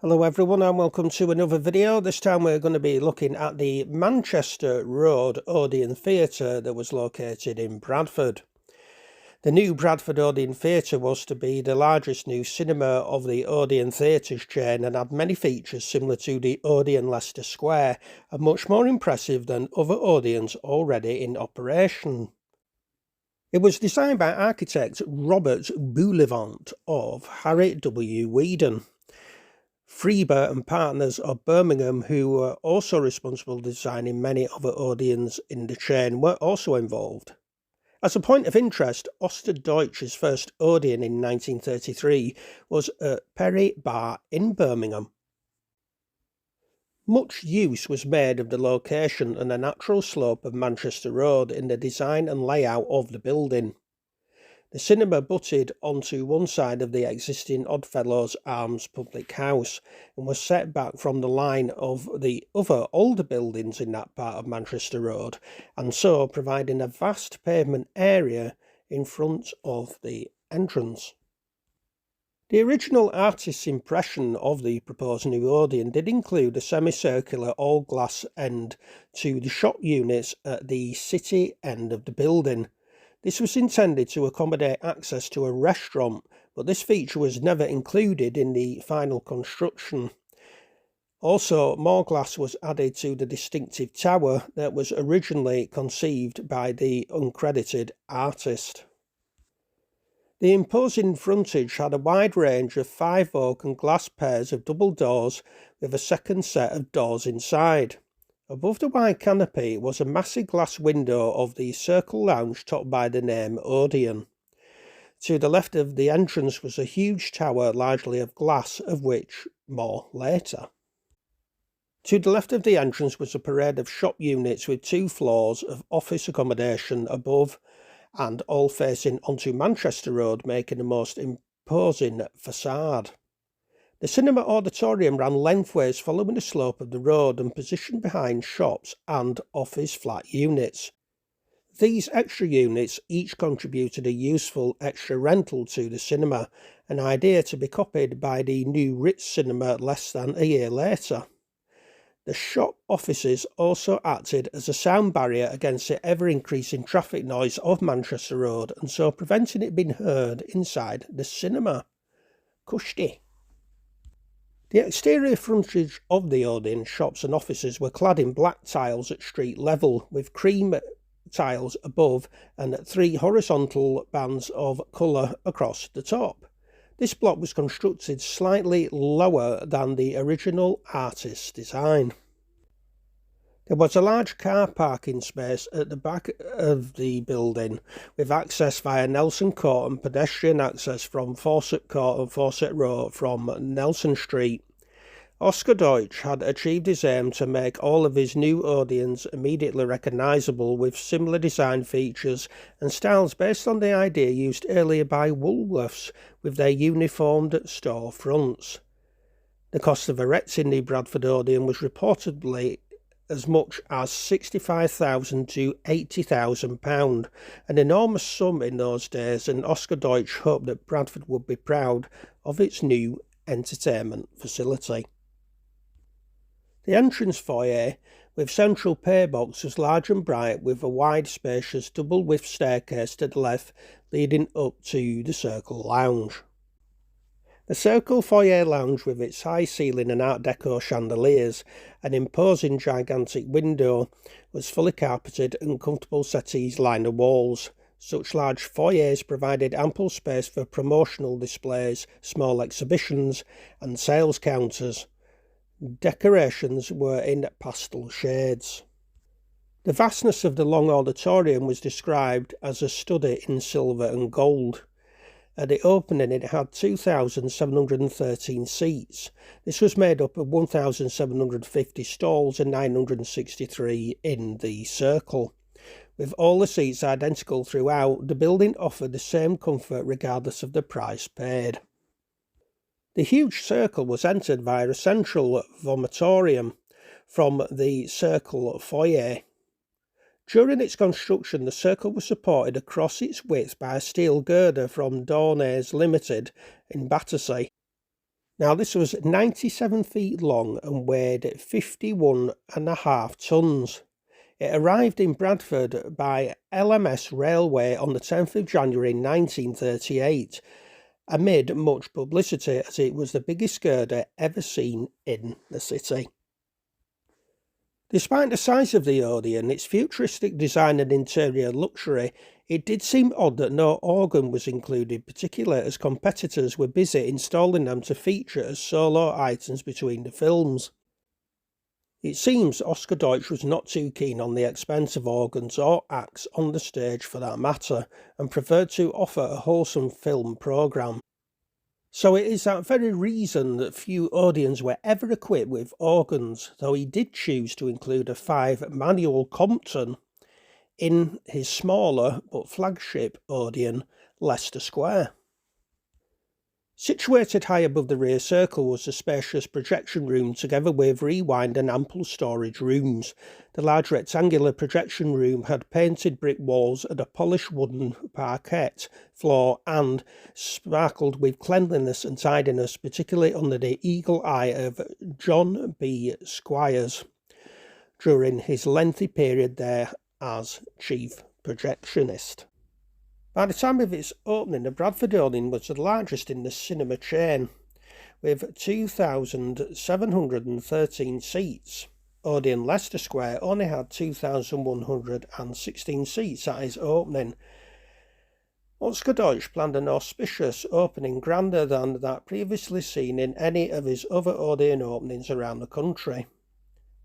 Hello everyone and welcome to another video. This time we're going to be looking at the Manchester Road Odeon Theatre that was located in Bradford. The new Bradford Odeon Theatre was to be the largest new cinema of the Odeon Theatres chain and had many features similar to the Odeon Leicester Square and much more impressive than other Odeons already in operation. It was designed by architect Robert Boulevant of Harry W. Weedon. Freeber and Partners of Birmingham, who were also responsible for designing many other Odeons in the chain, were also involved. As a point of interest, Oscar Deutsch's first Odeon in 1933 was at Perry Bar in Birmingham. Much use was made of the location and the natural slope of Manchester Road in the design and layout of the building. The cinema butted onto one side of the existing Oddfellows Arms public house and was set back from the line of the other older buildings in that part of Manchester Road, and so providing a vast pavement area in front of the entrance. The original artist's impression of the proposed new Odeon did include a semicircular all-glass end to the shop units at the city end of the building. This was intended to accommodate access to a restaurant, but this feature was never included in the final construction. Also, more glass was added to the distinctive tower that was originally conceived by the uncredited artist. The imposing frontage had a wide range of 5 oak and glass pairs of double doors with a second set of doors inside. Above the wide canopy was a massive glass window of the circle lounge topped by the name Odeon. To the left of the entrance was a huge tower largely of glass, of which more later. To the left of the entrance was a parade of shop units with 2 floors of office accommodation above and all facing onto Manchester Road, making a most imposing facade. The cinema auditorium ran lengthways following the slope of the road and positioned behind shops and office flat units. These extra units each contributed a useful extra rental to the cinema, an idea to be copied by the new Ritz cinema less than a year later. The shop offices also acted as a sound barrier against the ever-increasing traffic noise of Manchester Road and so preventing it being heard inside the cinema. Cushy. The exterior frontage of the Odeon shops and offices were clad in black tiles at street level, with cream tiles above and 3 horizontal bands of colour across the top. This block was constructed slightly lower than the original artist's design. There was a large car parking space at the back of the building, with access via Nelson Court and pedestrian access from Fawcett Court and Fawcett Road from Nelson Street. Oscar Deutsch had achieved his aim to make all of his new Odeons immediately recognisable, with similar design features and styles based on the idea used earlier by Woolworths with their uniformed store fronts. The cost of erecting the Bradford Odeon was reportedly as much as £65,000 to £80,000, an enormous sum in those days, and Oscar Deutsch hoped that Bradford would be proud of its new entertainment facility. The entrance foyer, with central pay box, was large and bright, with a wide, spacious, double-width staircase to the left leading up to the Circle Lounge. The Circle Foyer Lounge, with its high ceiling and Art Deco chandeliers, an imposing gigantic window, was fully carpeted and comfortable settees lined the walls. Such large foyers provided ample space for promotional displays, small exhibitions and sales counters. Decorations were in pastel shades. The vastness of the long auditorium was described as a study in silver and gold. At the opening it had 2,713 seats. This was made up of 1,750 stalls and 963 in the circle. With all the seats identical throughout, the building offered the same comfort regardless of the price paid. The huge circle was entered via a central vomitorium from the circle foyer. During its construction, the circle was supported across its width by a steel girder from Dornay's Limited in Battersea. Now, this was 97 feet long and weighed 51.5 tonnes. It arrived in Bradford by LMS Railway on the 10th of January 1938, amid much publicity as it was the biggest girder ever seen in the city. Despite the size of the Odeon, its futuristic design and interior luxury, it did seem odd that no organ was included, particularly as competitors were busy installing them to feature as solo items between the films. It seems Oscar Deutsch was not too keen on the expense of organs or acts on the stage for that matter, and preferred to offer a wholesome film programme. So it is that very reason that few Odeons were ever equipped with organs, though he did choose to include a 5-manual Compton in his smaller but flagship Odeon, Leicester Square. Situated high above the rear circle was a spacious projection room together with rewind and ample storage rooms. The large rectangular projection room had painted brick walls and a polished wooden parquet floor and sparkled with cleanliness and tidiness, particularly under the eagle eye of John B. Squires during his lengthy period there as chief projectionist. By the time of its opening, the Bradford Odeon was the largest in the cinema chain, with 2,713 seats. Odeon Leicester Square only had 2,116 seats at its opening. Oscar Deutsch planned an auspicious opening grander than that previously seen in any of his other Odeon openings around the country.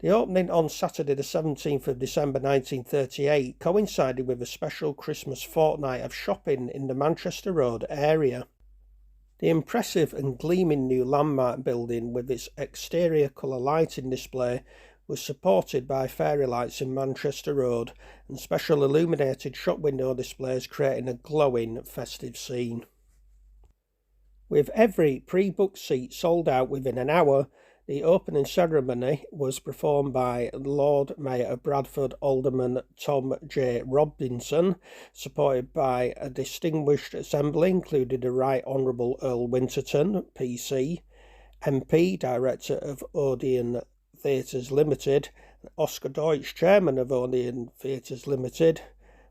The opening on Saturday the 17th of December 1938 coincided with a special Christmas fortnight of shopping in the Manchester Road area. The impressive and gleaming new landmark building with its exterior colour lighting display was supported by fairy lights in Manchester Road and special illuminated shop window displays creating a glowing festive scene. With every pre-booked seat sold out within an hour, the opening ceremony was performed by Lord Mayor of Bradford, Alderman Tom J. Robinson, supported by a distinguished assembly including the Right Honourable Earl Winterton, PC, MP, Director of Odeon Theatre Ltd, Oscar Deutsch, Chairman of Odeon Theatre Ltd,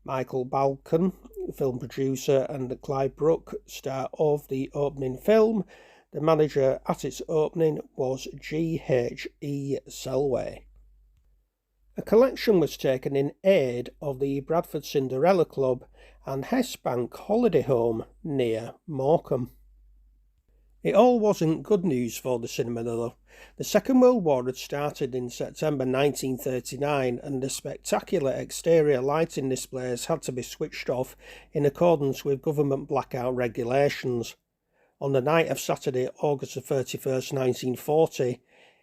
Michael Balcon, film producer, and Clive Brooke, star of the opening film. The manager at its opening was G.H.E. Selway. A collection was taken in aid of the Bradford Cinderella Club and Hessbank Holiday Home near Morecambe. It all wasn't good news for the cinema though. The Second World War had started in September 1939 and the spectacular exterior lighting displays had to be switched off in accordance with government blackout regulations. On the night of Saturday, August 31st, 1940,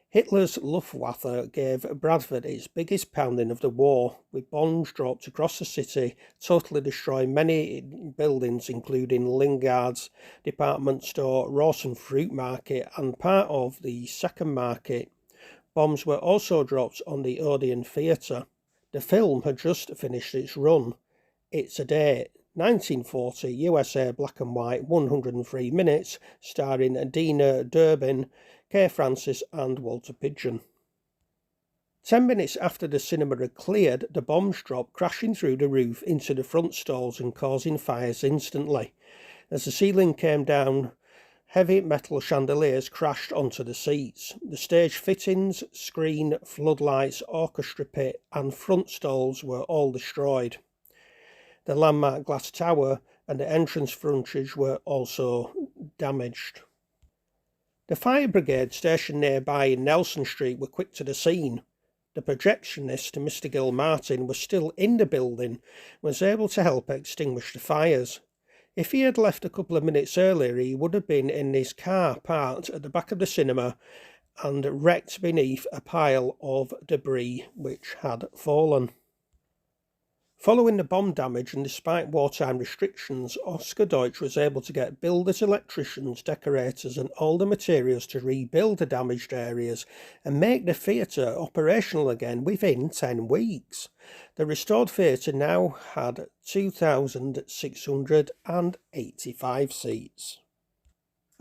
Hitler's Luftwaffe gave Bradford its biggest pounding of the war, with bombs dropped across the city, totally destroying many buildings including Lingard's department store, Rawson Fruit Market and part of the Second Market. Bombs were also dropped on the Odeon Theatre. The film had just finished its run. It's a Day, 1940, USA black and white, 103 minutes, starring Dina Durbin, Kay Francis and Walter Pidgeon. 10 minutes after the cinema had cleared, the bombs dropped, crashing through the roof into the front stalls and causing fires instantly. As the ceiling came down, heavy metal chandeliers crashed onto the seats. The stage fittings, screen, floodlights, orchestra pit and front stalls were all destroyed. The landmark glass tower and the entrance frontage were also damaged. The fire brigade stationed nearby in Nelson Street were quick to the scene. The projectionist, Mr. Gilmartin, was still in the building and was able to help extinguish the fires. If he had left a couple of minutes earlier, he would have been in his car parked at the back of the cinema and wrecked beneath a pile of debris which had fallen. Following the bomb damage and despite wartime restrictions, Oscar Deutsch was able to get builders, electricians, decorators and all the materials to rebuild the damaged areas and make the theatre operational again within 10 weeks. The restored theatre now had 2,685 seats.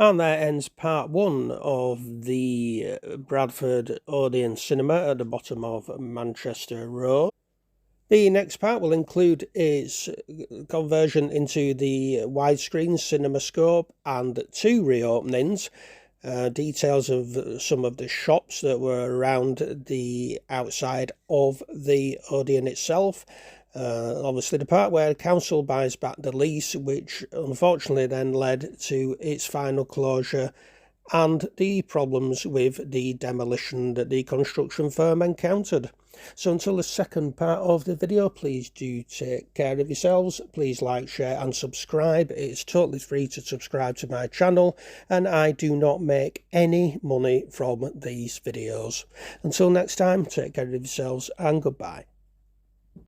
And there ends part one of the Bradford Odeon cinema at the bottom of Manchester Road. The next part will include its conversion into the widescreen CinemaScope and 2 reopenings, details of some of the shops that were around the outside of the Odeon itself. Obviously the part where the council buys back the lease, which unfortunately then led to its final closure, and the problems with the demolition that the construction firm encountered. So until the second part of the video, please do take care of yourselves. Please like, share and subscribe. It's totally free to subscribe to my channel, and I do not make any money from these videos. Until next time, take care of yourselves and goodbye.